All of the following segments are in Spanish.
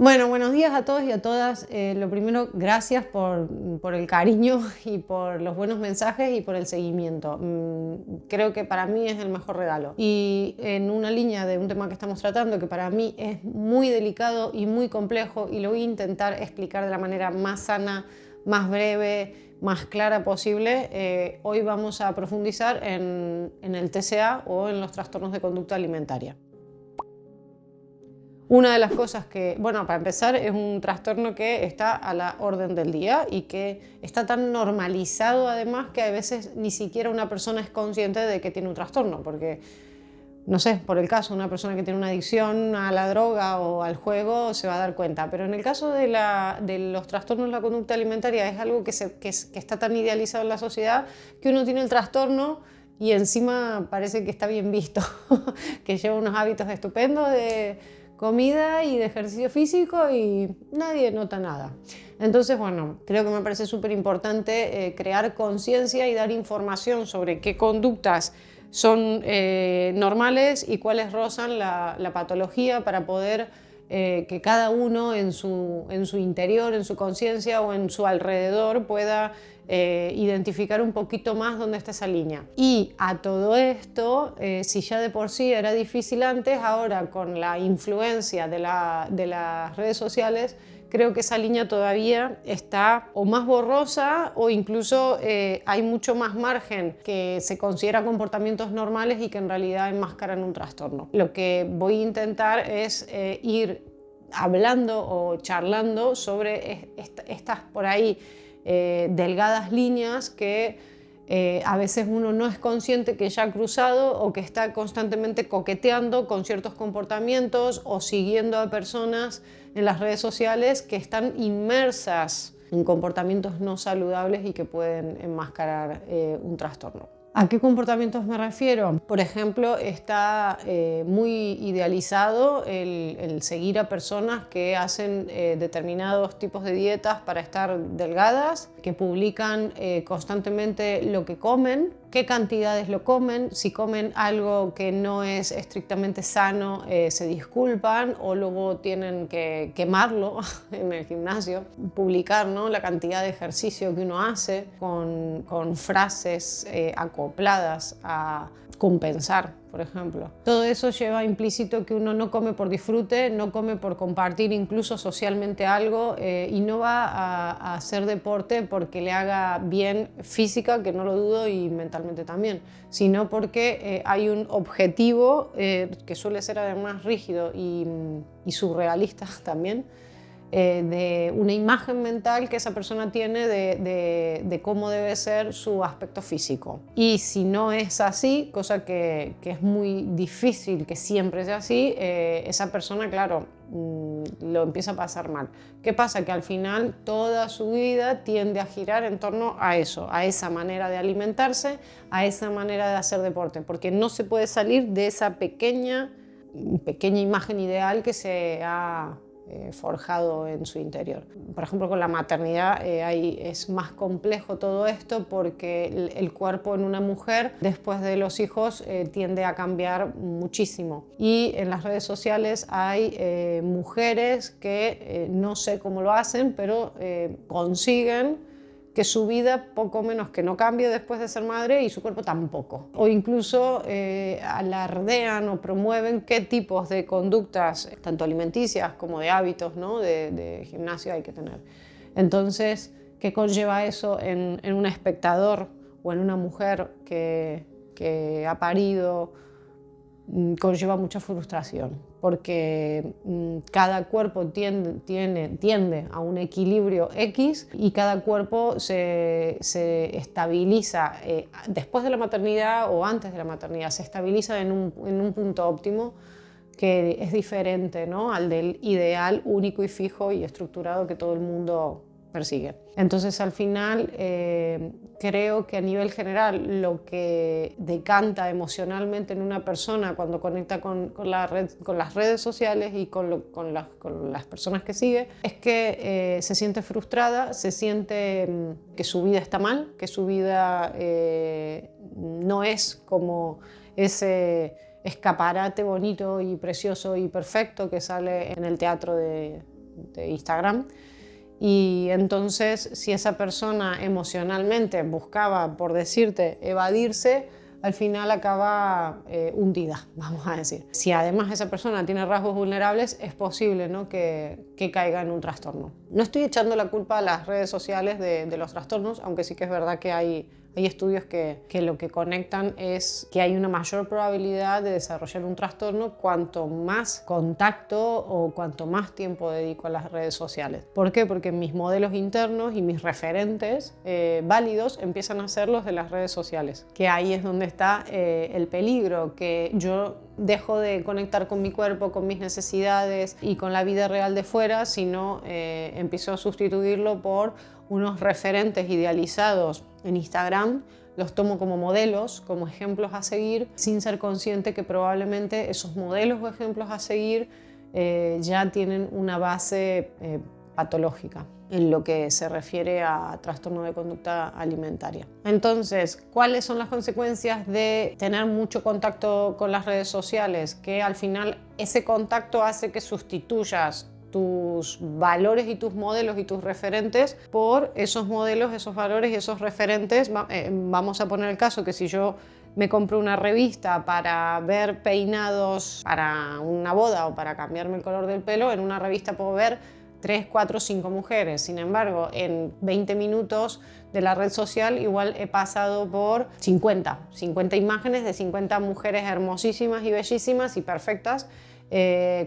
Bueno, buenos días a todos y a todas. Lo primero, gracias por el cariño y por los buenos mensajes y por el seguimiento. Creo que para mí es el mejor regalo. Y en una línea de un tema que estamos tratando, que para mí es muy delicado y muy complejo, y lo voy a intentar explicar de la manera más sana, más breve, más clara posible, hoy vamos a profundizar en el TCA o en los trastornos de conducta alimentaria. Una de las cosas que, bueno, para empezar, es un trastorno que está a la orden del día y que está tan normalizado además que a veces ni siquiera una persona es consciente de que tiene un trastorno, porque, no sé, por el caso, una persona que tiene una adicción a la droga o al juego se va a dar cuenta, pero en el caso de los trastornos de la conducta alimentaria es algo que está tan idealizado en la sociedad que uno tiene el trastorno y encima parece que está bien visto, que lleva unos hábitos estupendos de comida y de ejercicio físico y nadie nota nada. Entonces, bueno, creo que me parece súper importante crear conciencia y dar información sobre qué conductas son normales y cuáles rozan la patología para poder que cada uno en su interior, en su conciencia o en su alrededor pueda identificar un poquito más dónde está esa línea. Y a todo esto, si ya de por sí era difícil antes, ahora con la influencia de las redes sociales, creo que esa línea todavía está o más borrosa o incluso hay mucho más margen que se considera comportamientos normales y que en realidad enmascaran un trastorno. Lo que voy a intentar es ir hablando o charlando sobre estas por ahí delgadas líneas que a veces uno no es consciente que ya ha cruzado o que está constantemente coqueteando con ciertos comportamientos o siguiendo a personas en las redes sociales que están inmersas en comportamientos no saludables y que pueden enmascarar un trastorno. ¿A qué comportamientos me refiero? Por ejemplo, está muy idealizado el seguir a personas que hacen determinados tipos de dietas para estar delgadas, que publican constantemente lo que comen, qué cantidades lo comen, si comen algo que no es estrictamente sano se disculpan o luego tienen que quemarlo en el gimnasio, publicar, ¿no?, la cantidad de ejercicio que uno hace con frases acopladas a compensar, por ejemplo. Todo eso lleva implícito que uno no come por disfrute, no come por compartir incluso socialmente algo y no va a hacer deporte porque le haga bien física, que no lo dudo, y mentalmente también, sino porque hay un objetivo que suele ser además rígido y surrealista también, de una imagen mental que esa persona tiene de cómo debe ser su aspecto físico. Y si no es así, cosa que es muy difícil que siempre sea así, esa persona, claro, lo empieza a pasar mal. ¿Qué pasa? Que al final toda su vida tiende a girar en torno a eso, a esa manera de alimentarse, a esa manera de hacer deporte, porque no se puede salir de esa pequeña imagen ideal que se ha forjado en su interior. Por ejemplo, con la maternidad es más complejo todo esto porque el cuerpo en una mujer después de los hijos tiende a cambiar muchísimo. Y en las redes sociales hay mujeres que no sé cómo lo hacen, pero consiguen que su vida poco menos que no cambie después de ser madre y su cuerpo tampoco. O incluso alardean o promueven qué tipos de conductas, tanto alimenticias como de hábitos, ¿no?, de gimnasio hay que tener. Entonces, ¿qué conlleva eso en un espectador o en una mujer que ha parido? Conlleva mucha frustración, porque cada cuerpo tiende a un equilibrio X y cada cuerpo se estabiliza después de la maternidad o antes de la maternidad, se estabiliza en un punto óptimo que es diferente, ¿no?, al del ideal único y fijo y estructurado que todo el mundo persigue. Entonces, al final, creo que a nivel general lo que decanta emocionalmente en una persona cuando conecta con las redes sociales y con las personas que sigue es que se siente frustrada, se siente que su vida está mal, que su vida no es como ese escaparate bonito y precioso y perfecto que sale en el teatro de de Instagram. Y entonces, si esa persona emocionalmente buscaba, por decirte, evadirse, al final acaba hundida, vamos a decir. Si además esa persona tiene rasgos vulnerables, es posible, ¿no?, que caiga en un trastorno. No estoy echando la culpa a las redes sociales de los trastornos, aunque sí que es verdad que hay estudios que lo que conectan es que hay una mayor probabilidad de desarrollar un trastorno cuanto más contacto o cuanto más tiempo dedico a las redes sociales. ¿Por qué? Porque mis modelos internos y mis referentes válidos empiezan a ser los de las redes sociales, que ahí es donde está el peligro, que yo dejo de conectar con mi cuerpo, con mis necesidades y con la vida real de fuera, sino empiezo a sustituirlo por unos referentes idealizados en Instagram, los tomo como modelos, como ejemplos a seguir, sin ser consciente que probablemente esos modelos o ejemplos a seguir ya tienen una base patológica en lo que se refiere a trastorno de conducta alimentaria. Entonces, ¿cuáles son las consecuencias de tener mucho contacto con las redes sociales? Que al final ese contacto hace que sustituyas tus valores y tus modelos y tus referentes por esos modelos, esos valores y esos referentes. Vamos a poner el caso que si yo me compro una revista para ver peinados para una boda o para cambiarme el color del pelo, en una revista puedo ver 3, 4, 5 mujeres. Sin embargo, en 20 minutos de la red social igual he pasado por 50 imágenes de 50 mujeres hermosísimas y bellísimas y perfectas,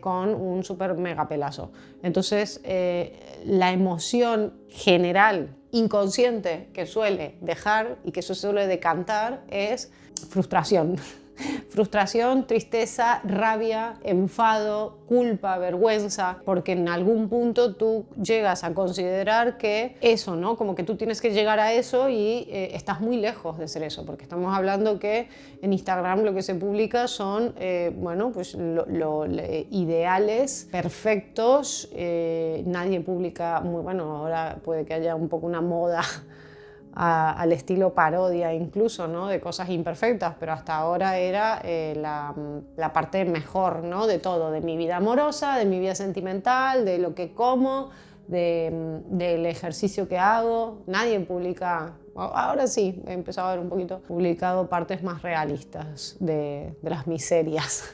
con un súper mega pelazo. Entonces, la emoción general, inconsciente, que suele dejar y que se suele decantar es frustración. Frustración, tristeza, rabia, enfado, culpa, vergüenza, porque en algún punto tú llegas a considerar que eso, ¿no? Como que tú tienes que llegar a eso y estás muy lejos de ser eso, porque estamos hablando que en Instagram lo que se publica son, bueno, pues ideales, perfectos, nadie publica, muy bueno, ahora puede que haya un poco una moda al estilo parodia incluso, ¿no?, de cosas imperfectas, pero hasta ahora era la parte mejor, ¿no?, de todo, de mi vida amorosa, de mi vida sentimental, de lo que como, del ejercicio que hago. Nadie publica, ahora sí, he empezado a ver un poquito publicado partes más realistas de las miserias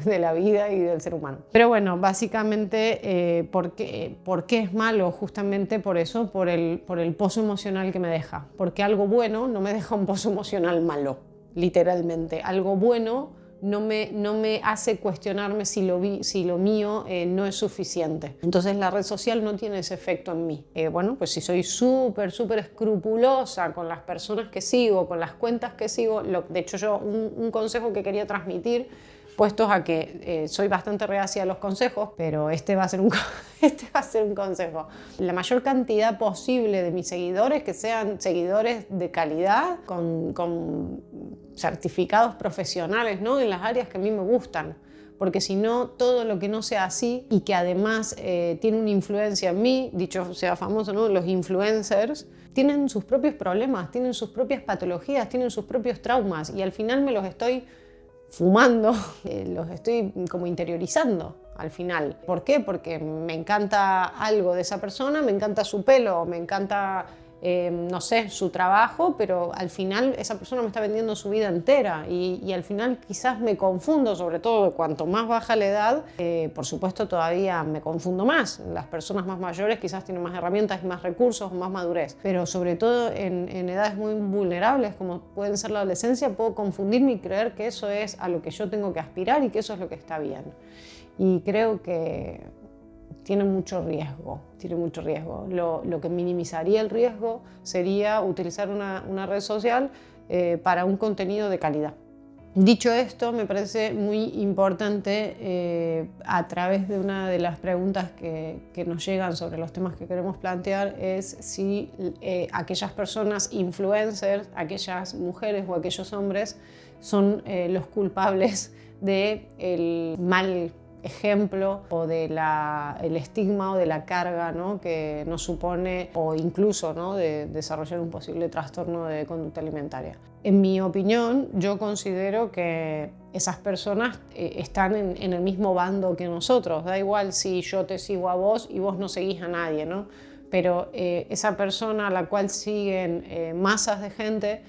de la vida y del ser humano. Pero bueno, básicamente, ¿por qué es malo? Justamente por eso, por el pozo emocional que me deja. Porque algo bueno no me deja un pozo emocional malo, literalmente. Algo bueno no me hace cuestionarme si lo mío no es suficiente. Entonces la red social no tiene ese efecto en mí. Bueno, pues si soy súper escrupulosa con las personas que sigo, con las cuentas que sigo, de hecho yo un consejo que quería transmitir, puestos a que soy bastante reacia a los consejos, pero este va a ser un consejo. La mayor cantidad posible de mis seguidores, que sean seguidores de calidad, con certificados profesionales, ¿no?, en las áreas que a mí me gustan. Porque si no, todo lo que no sea así y que además tiene una influencia en mí, dicho sea famoso, ¿no?, los influencers tienen sus propios problemas, tienen sus propias patologías, tienen sus propios traumas y al final me los estoy fumando, los estoy como interiorizando al final. ¿Por qué? Porque me encanta algo de esa persona, me encanta su pelo, me encanta, no sé, su trabajo, pero al final esa persona me está vendiendo su vida entera y al final quizás me confundo, sobre todo cuanto más baja la edad, por supuesto todavía me confundo más. Las personas más mayores quizás tienen más herramientas y más recursos, más madurez, pero sobre todo en edades muy vulnerables como pueden ser la adolescencia, puedo confundirme y creer que eso es a lo que yo tengo que aspirar y que eso es lo que está bien. Y creo que tiene mucho riesgo. Lo que minimizaría el riesgo sería utilizar una red social para un contenido de calidad. Dicho esto, me parece muy importante, a través de una de las preguntas que nos llegan sobre los temas que queremos plantear, es si aquellas personas influencers, aquellas mujeres o aquellos hombres son los culpables del mal ejemplo o el estigma o de la carga, ¿no?, que nos supone, o incluso, ¿no?, de desarrollar un posible trastorno de conducta alimentaria. En mi opinión, yo considero que esas personas están en el mismo bando que nosotros. Da igual si yo te sigo a vos y vos no seguís a nadie, ¿no? Pero esa persona a la cual siguen masas de gente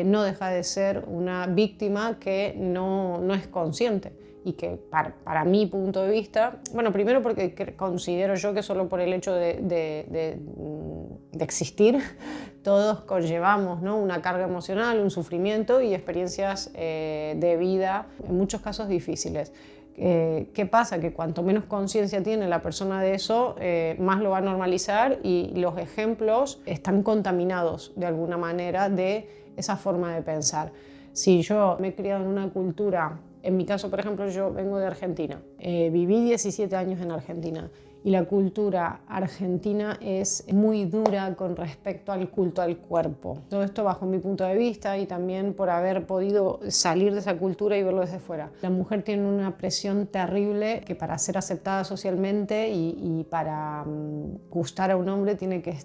no deja de ser una víctima que no es consciente. Y que para mi punto de vista, bueno, primero porque considero yo que solo por el hecho de existir, todos conllevamos, ¿no?, una carga emocional, un sufrimiento y experiencias de vida, en muchos casos difíciles. ¿Qué pasa? Que cuanto menos conciencia tiene la persona de eso, más lo va a normalizar, y los ejemplos están contaminados de alguna manera de esa forma de pensar. Si yo me he criado en una cultura, en mi caso, por ejemplo, yo vengo de Argentina, viví 17 años en Argentina, y la cultura argentina es muy dura con respecto al culto al cuerpo. Todo esto bajo mi punto de vista y también por haber podido salir de esa cultura y verlo desde fuera. La mujer tiene una presión terrible que para ser aceptada socialmente y para gustar a un hombre tiene que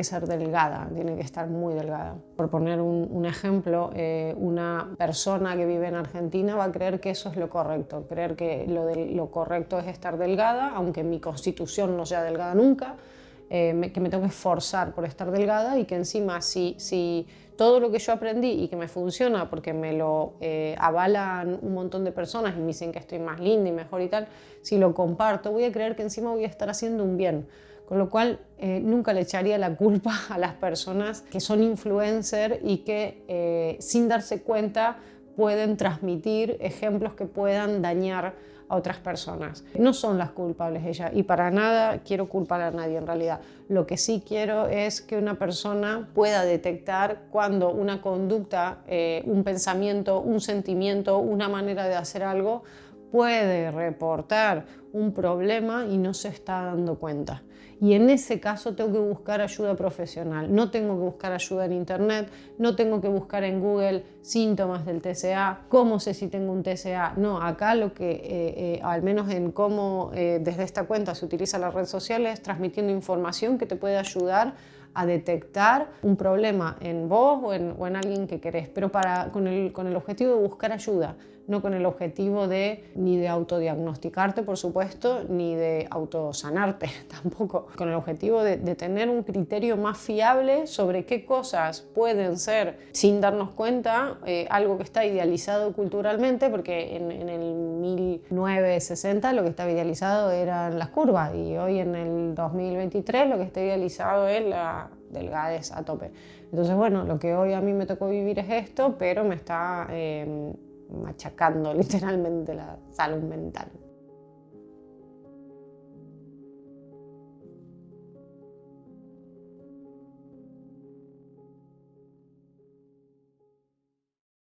ser delgada, tiene que estar muy delgada. Por poner un ejemplo, una persona que vive en Argentina va a creer que eso es lo correcto, creer que lo correcto es estar delgada, aunque mi constitución no sea delgada nunca, que me tengo que esforzar por estar delgada, y que encima si todo lo que yo aprendí y que me funciona porque me lo avalan un montón de personas y me dicen que estoy más linda y mejor y tal, si lo comparto voy a creer que encima voy a estar haciendo un bien. Con lo cual, nunca le echaría la culpa a las personas que son influencers y que sin darse cuenta pueden transmitir ejemplos que puedan dañar a otras personas. No son las culpables ellas, y para nada quiero culpar a nadie en realidad. Lo que sí quiero es que una persona pueda detectar cuando una conducta, un pensamiento, un sentimiento, una manera de hacer algo puede reportar un problema y no se está dando cuenta. Y en ese caso tengo que buscar ayuda profesional. No tengo que buscar ayuda en internet, no tengo que buscar en Google síntomas del TCA, cómo sé si tengo un TCA. No, acá lo que, al menos en cómo desde esta cuenta se utiliza la red social, es transmitiendo información que te puede ayudar a detectar un problema en vos o en alguien que querés, pero con el objetivo de buscar ayuda, no con el objetivo ni de autodiagnosticarte, por supuesto, ni de autosanarte tampoco, con el objetivo de tener un criterio más fiable sobre qué cosas pueden ser, sin darnos cuenta, algo que está idealizado culturalmente, porque en el 1960 lo que estaba idealizado eran las curvas, y hoy en el 2023 lo que está idealizado es la delgadez a tope. Entonces, bueno, lo que hoy a mí me tocó vivir es esto, pero me está machacando literalmente la salud mental.